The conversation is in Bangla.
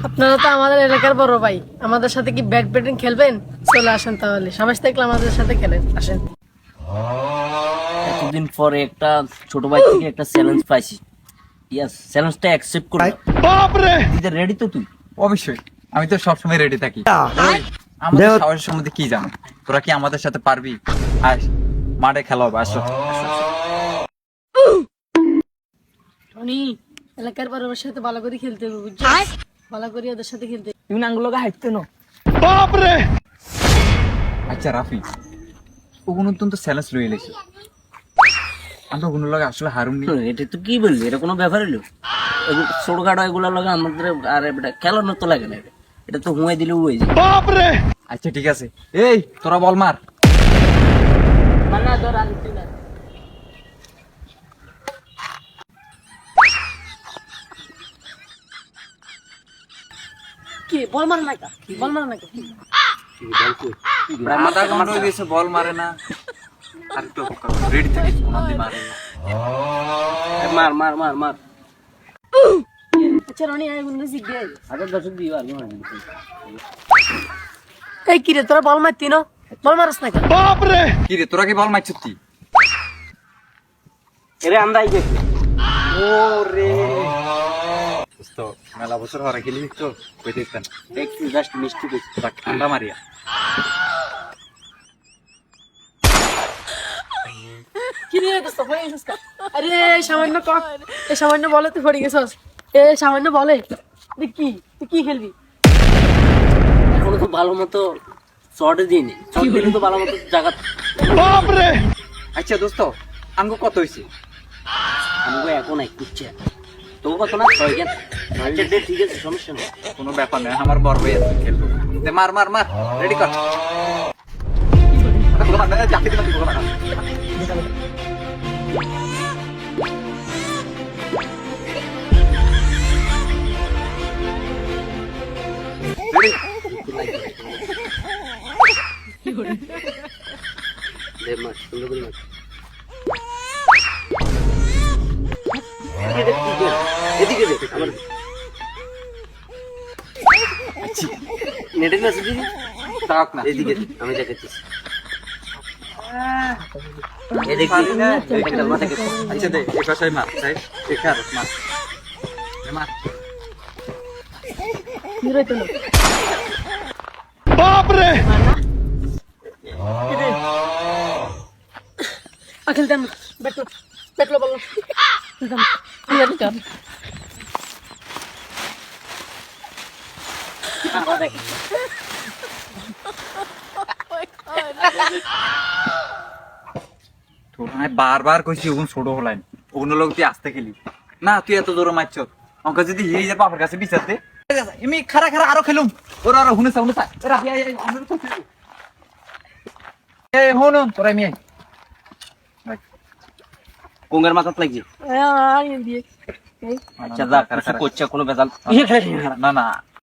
আপনারা তো আমাদের এলাকার বড় ভাই, আমাদের সাথে কি ব্যাডমিন্টন খেলবেন? চলে আসেন তাহলে, সবাই দেখলে আমাদের সাথে খেলেন, আসেন। এতদিন পরে একটা ছোট ভাই থেকে একটা চ্যালেঞ্জ পাইছি। ইয়েস, চ্যালেঞ্জটা অ্যাকসেপ্ট করে দিতে রেডি তো তুই? অবশ্যই, আমি তো সবসময় রেডি থাকি। আমাদের সাহসের সম্বন্ধে কি জানো? তোরা কি আমাদের সাথে পারবি? আয়, মাঠে খেলা হবে, আসো। টনি, এলাকার বড় ভাইয়ের সাথে ভালো করে খেলতে হবে, বুঝছো? ভালো করে ওদের সাথে খেলতে হবে। তুমি নাঙ্গুলোকে হাঁটতে না। আচ্ছা রাফি, ওগুলো তো চ্যালেঞ্জ লয়ে এলেছি, আমরা ওগুলো লাগে আসলে হারুম নি। এটা তো কি বললি, এটা কোনো ব্যাপার হলো? ছোটখাটো এগুলো লাগে আমাদের, আর এটা খেলানোর তো লাগে না। এটা তো হুঁয়ে দিলে হয়ে যায়। আচ্ছা ঠিক আছে, এই তোরা বল মার। কি বল মার না, বল মার না। আধা ঘন্টা হয়ে গেছে, বল মারে না। আর একটু রেডি থাকিস, কোনদিন মারে। মার মার মার মার। আচ্ছা রনি, আয় বন্ধু জিজ্ঞে। আগে দর্শক দিও আগে মার। এই কি রে, তোরা বল মারতি না? বল মারস না কেন? কি রে, তোরা কি বল মারছিস তুই? এরে আমরাই গেছি। ওরে দোস্ত, মেলা বছর হরে গেলি তো কই দেখতেন একটু জাস্ট মিষ্টি দিচ্ছি। ঠান্ডা মারিয়া। কি রে দোস্ত, পড়ে গেছিস কা? আরে সামান্য কক, এই সামান্য বলে তুই পড়ে গেছিস। সামান্য বলে তুই কি খেলবি? এখনো তো ভালো মতো শর্টে দিইনি। শর্ট দিলে তো ভালো মতো জায়গা। আচ্ছা দোস্ত, আঙ্গ কত হয়েছে? আমাকে এখন এক কুচ্ছে তবু কত না 6 জ্ঞান। আচ্ছা দে, ঠিক আছে, সমস্যা নেই। কোনো ব্যাপার নয়, আমার বড় ভাই আছে, খেলবো। দে মার মার মার, রেডি কর। আরে গোলা মার, জাতি দিলাম গোলা মার। রেডি? দে মার, সুন্দর করে মার। এদিকে দে আমার নেটে মেসেজ দিবি। তাক না। এদিকে দে, আমি দেখাচ্ছি। এদিকে একটা মাথা কেটে। আচ্ছা দে, এই পাশে মার, সাইড দেখে আর মার। দে মার। কি রে তুই? আখিল দেন, বেটলো বল। ঠিক আছে। তোরা বারবার কইছি ওগুন ছোট হলাই, ওগুন লোক তুই আসতে খেলি না, তুই এত জোরে মারছ। অঙ্ক যদি হিরে যা বাপের কাছে বিচার দে, আমি খারা খারা আরো খেলুম। ওরা আরো হুনে সাউনে থাক, এরা এই হুনুন তোরা মিয়ে কোঙ্গের মাথাত লাগছে। দিয়ে আচ্ছা যা, কিছু করছে কোনো বেজাল। না না,